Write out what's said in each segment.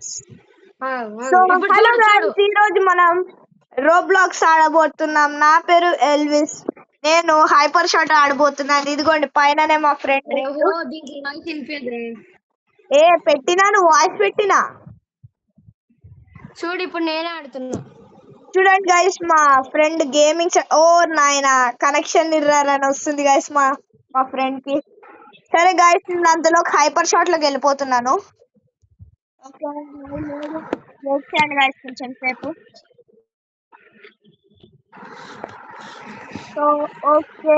So hello guys, ఈ రోజు మనం రోబ్లాక్స్ ఆడబోతున్నాం. నా పేరు ఎల్విస్. నేను హైపర్ షాట్ ఆడబోతున్నాను. ఇదిగోండి పైననే మా ఫ్రెండ్. పెట్టినాను, వాయిస్ పెట్టినా. చూడు ఇప్పుడు నేనే ఆడుతున్నా. చూడండి గైస్, మా ఫ్రెండ్ గేమింగ్ నాయన కనెక్షన్ ఇర్రారని వస్తుంది గైస్ మా ఫ్రెండ్ కి. సరే గైస్, నేను అంతలో హైపర్ షాట్ లోకి వెళ్ళిపోతున్నాను. గైస్ కొంచెం సేపు. సో ఓకే,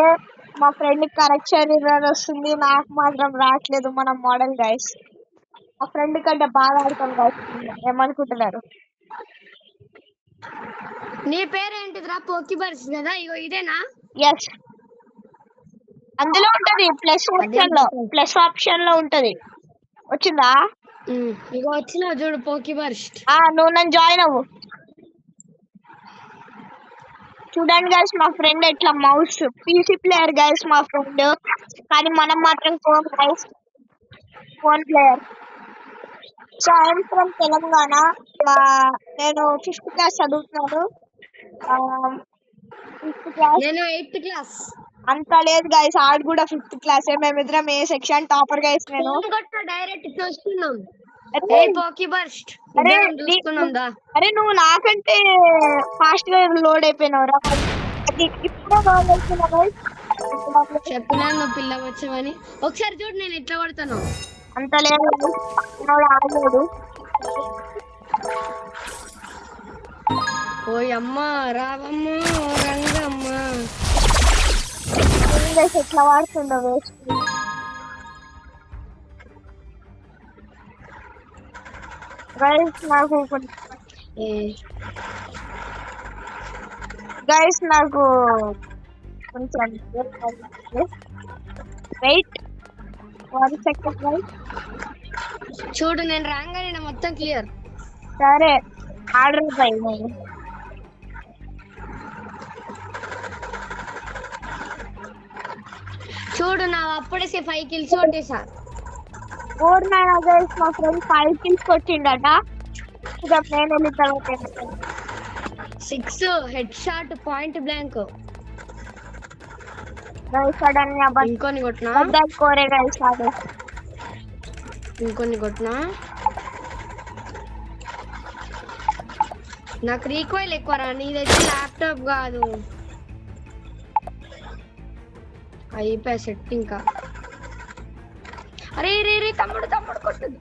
మా ఫ్రెండ్ కరెక్షన్ ఎర్రర్ వస్తుంది, నాకు మాత్రం రావట్లేదు. మన మోడల్ గైస్, మా ఫ్రెండ్ కంటే బాగా ఆడతాం గైస్. ఏమనుకుంటున్నారు? నీ పేరేంటిదిరా? పోకీబర్స్ కదా, ఇగో ఇదేనా? ఎస్, అందులో ఉంటది ప్లస్ ఆప్షన్ లో ఉంటది. వచ్చిందా? ఇగో వచ్చినా చూడు, పోకీబర్స్. నువ్వు నన్ను జాయిన్ అవ్వు. చూడండి గైస్, మా ఫ్రెండ్ ఎట్లా మౌస్ పీసీ ప్లేయర్ గైస్ మా ఫ్రెండ్, కానీ మనం మాత్రం phone player. So I'm from Telangana. నేను 5th క్లాస్ చదువుతున్నాను. 5th క్లాస్, నేను 8th క్లాస్. అంత లేదు గైస్, ఆడు కూడా 5th క్లాస్. మేమిద్దరం ఏ సెక్షన్ టాపర్ గైస్. నేను డైరెక్ట్ చూస్తున్నాం. అరే నువ్వు నాకంటే ఫాస్ట్ గా లోడ్ అయిపోయినావురా. చెప్పినా నువ్వు పిల్ల వచ్చావని. ఒకసారి చూడు నేను ఎట్లా పడతాను. అంత లేదు, ఆడలేదు. ఓయమ్మ రావమ్మ రంగమ్మ, ఎట్లా వాడుతుండో వేస్ట్. గైస్ నాకు కొంచెం వెయిట్ 1 సెకండ్ గైస్. చూడు నేను రాగానే మొత్తం క్లియర్. సరే ఆర్డర్ పై నేను చూడు నా అప్పుడే 5 kills కొట్టేసా. గైస్ మా ఫ్రెండ్ 5 kills కొట్టిండట. ఇక నేను వెళ్ళి తర్వాత 6 హెడ్ షాట్ పాయింట్ బ్లాంక్. ఇంకొని కొట్టినా కోరే గైస్, ఇంకొన్ని కొట్టినా. నాకు రీకాయిల్ ఎక్కువరా, నీదైతే ల్యాప్టాప్ కాదు. అయిపోయా సెట్ ఇంకా. అరే రే రే తమ్ముడు కొట్టదు.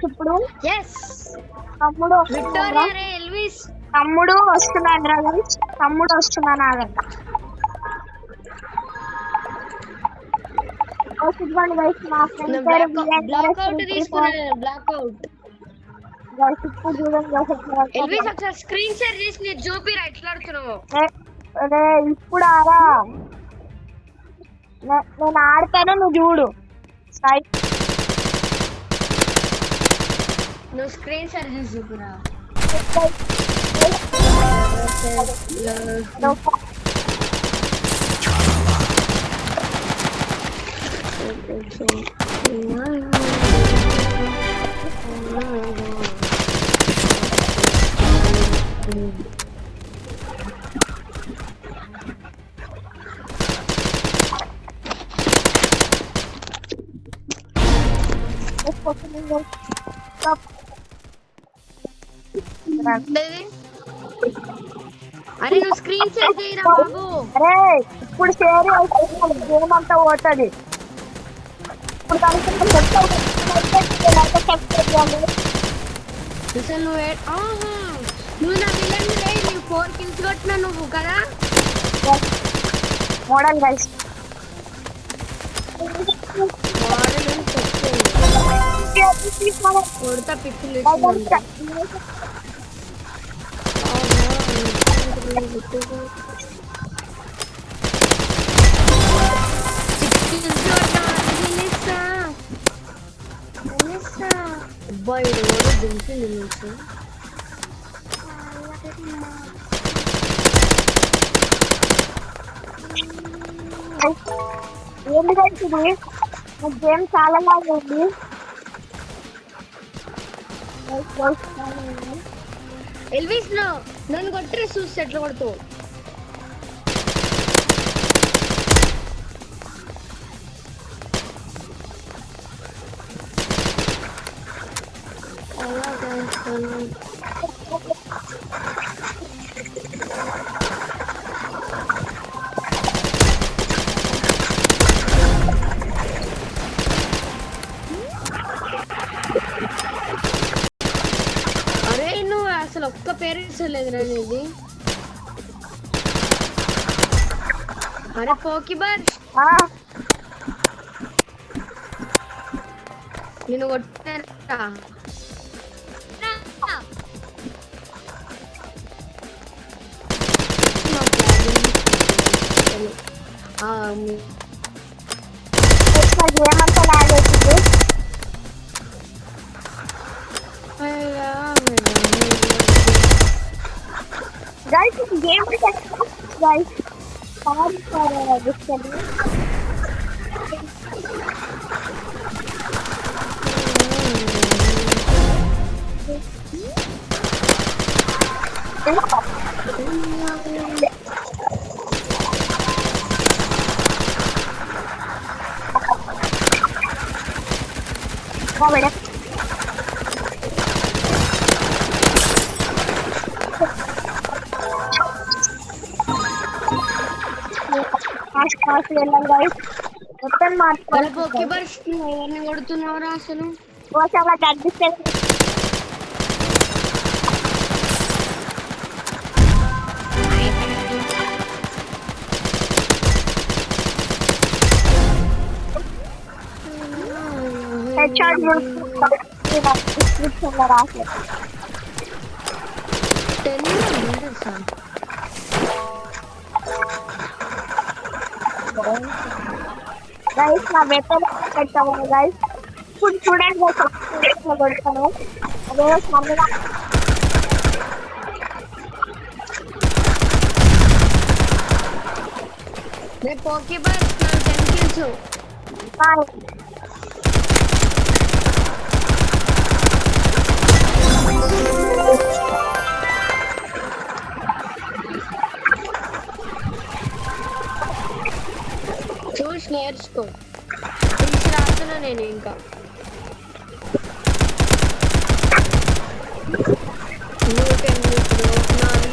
ఇప్పుడు తమ్ముడు వస్తున్నాడు రా గైస్, తమ్ముడు వస్తున్నాను ఆగండి. స్క్రీన్ షేర్ చేసి చూపిరా ఎట్లా ఆడుతున్నావు. ఇప్పుడు ఆరా నేను ఆడతాను, నువ్వు చూడు. నువ్వు స్క్రీన్ షేర్ చేసి చూపిరా. అరే నువ్వు స్క్రీన్ షేర్ చేయరా బాబు. అరే ఇప్పుడు షేర్ గేమ్ అంతా పోతుంది. నువ్వు నా విలన్, నువ్వు 4 kills కొట్టినా నువ్వు కదా మోడల్ గైస్. కొడతా పిక్కులు. అబ్బాయి దించి నిలిచి ఏంటి guys ఇది గేమ్ చాలా బాగుంది. ఎల్విస్ నన్ను కొట్టరే చూస్తే ఎట్లా కొడుతావు. అరే నువ్వు అసలు ఒక్క పేరెంట్స్ లేదు అనేది. అరే పోకిబార్ నేను కొట్టారా గేమ్ అంతా లాగేసింది. Guys, this game is guys. Pause for this video. ఎవరిని కొడుతున్నావురా అసలు? Guys, నా వెపన్ పెట్టాము guys. ఇప్పుడు చూడండి కొడతాను. అదే సన్నగా నేను పోకీబార్ 10 kills. చూసి నేర్చుకో. తీసి రాస్తున్నా నేను ఇంకా.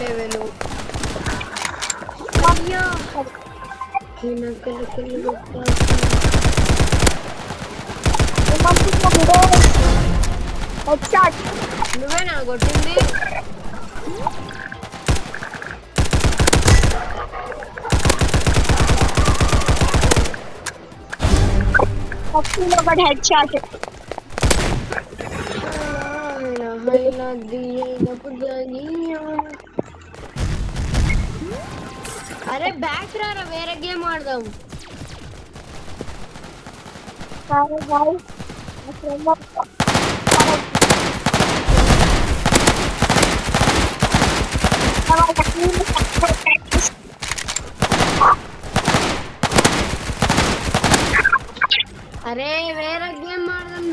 లెవెల్ అయ్యో నువ్వేనా కొట్టింది? Head shot. అరే బ్యాక్ రారా, వేరే గేమ్ ఆడదాం. అరే వేరే గేమ్ ఆడదాం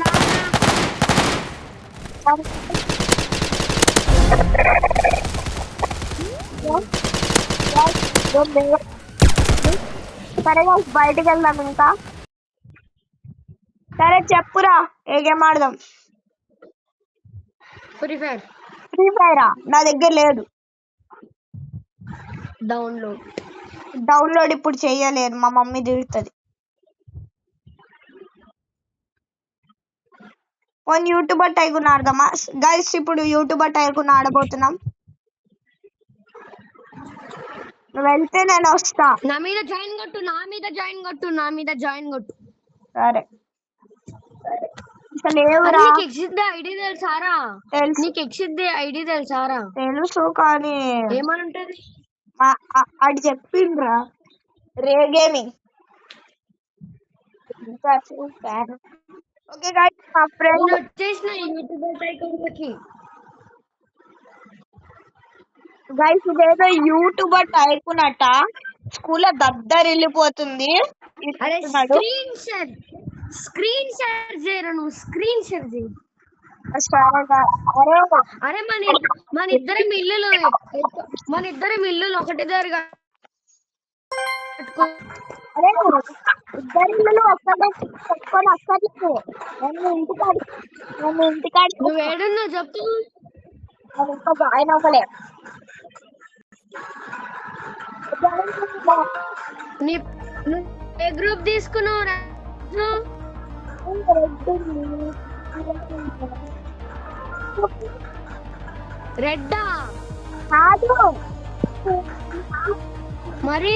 సరే బయటికి వెళ్దాం ఇంకా. సరే చెప్పురా ఏ గేమ్ ఆడదాం? Free fire. ఫ్రీ ఫైరా? నా దగ్గర లేదు. డౌన్లోడ్ ఇప్పుడు చెయ్యలేదు, మా మమ్మీ తిడుతుంది. యూట్యూబర్ టైకూన్ ఆడదామా గైస్? ఇప్పుడు యూట్యూబర్ టైకూన్ ఆడబోతున్నాం. వెళ్తే నేను వస్తా. నా మీద జాయిన్ కొట్టు. సరే లేవురా. నీకు ఎక్సిట్ ఐడి తెలుసారా? తెలుసు కానీ ఏమని ఉంటది? అది చెప్పిండ్రా రే గేమింగ్. ఓకే గైస్, మా ఫ్రెండ్ వచ్చేసిన యూట్యూబర్ టైకూన్కి. గైస్ ఇదేదో యూట్యూబర్ టైకూన్ అట. స్కూల్లో దద్దరిల్లిపోతుంది. అరే ఇస్తున్నాడు. స్క్రీన్ షేర్ చేయరా నువ్వు, స్క్రీన్ షేర్ చేయి. సరేగా. అరే అరే మన ఇద్దరం ఇల్లులు ఒకటి దగ్గర అరే ఇద్దరు ఇల్లు ఒక్కడే పెట్టుకొని అక్కర్లేదు. నన్ను ఇంటికాడి నువ్వు ఏడున్నావు చెప్పు. నేను ఇంకా జాయిన్ అవ్వలే. నువ్వు ఏ గ్రూప్ తీసుకున్నావు రాజు? రెడ్డా కాదు మరి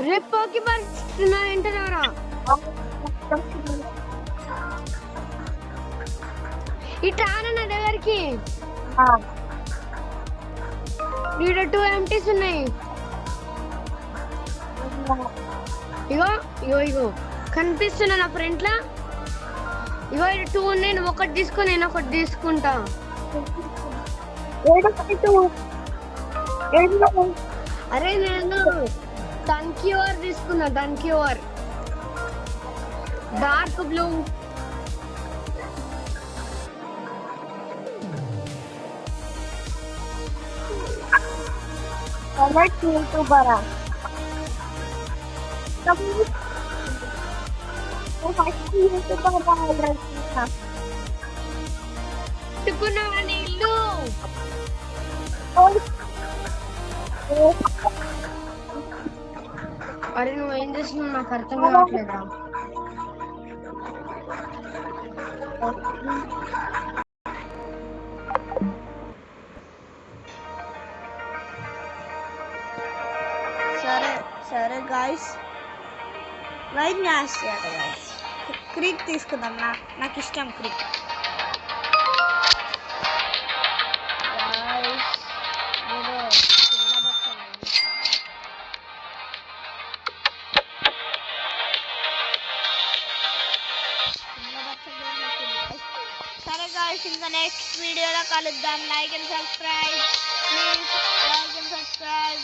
రేపు పోకి పరిస్థితున్నారు వింటున్నారా? ఇట్లా నా దగ్గరికి ఈడ 2 ఎంటీస్ ఉన్నాయి. ఇగో కనిపిస్తున్నా నా ఫ్రంట్ లా. ఇగో ఇక్కడ 2 ఉన్నాయి. నువ్వు ఒకటి తీసుకో, నేను ఒకటి తీసుకుంటా. అరే నేను డన్క్యూర్ తీసుకున్నా. డన్క్యూర్ డార్క్ బ్లూ. పెట్టుకున్నావా నీ ఇల్లు? అరే నువ్వేం చేస్తున్నావు నాకు అర్థం కావట్లేదా? సరే గాయస్, లైవ్ మ్యాచ్ చేయాలి గాయస్. క్రిక్ తీసుకుందాం. నాకు ఇష్టం క్రిక్. సరే గాయస్, ఇంకా నెక్స్ట్ వీడియోలో కలుద్దాం. Like and subscribe please. Like and subscribe.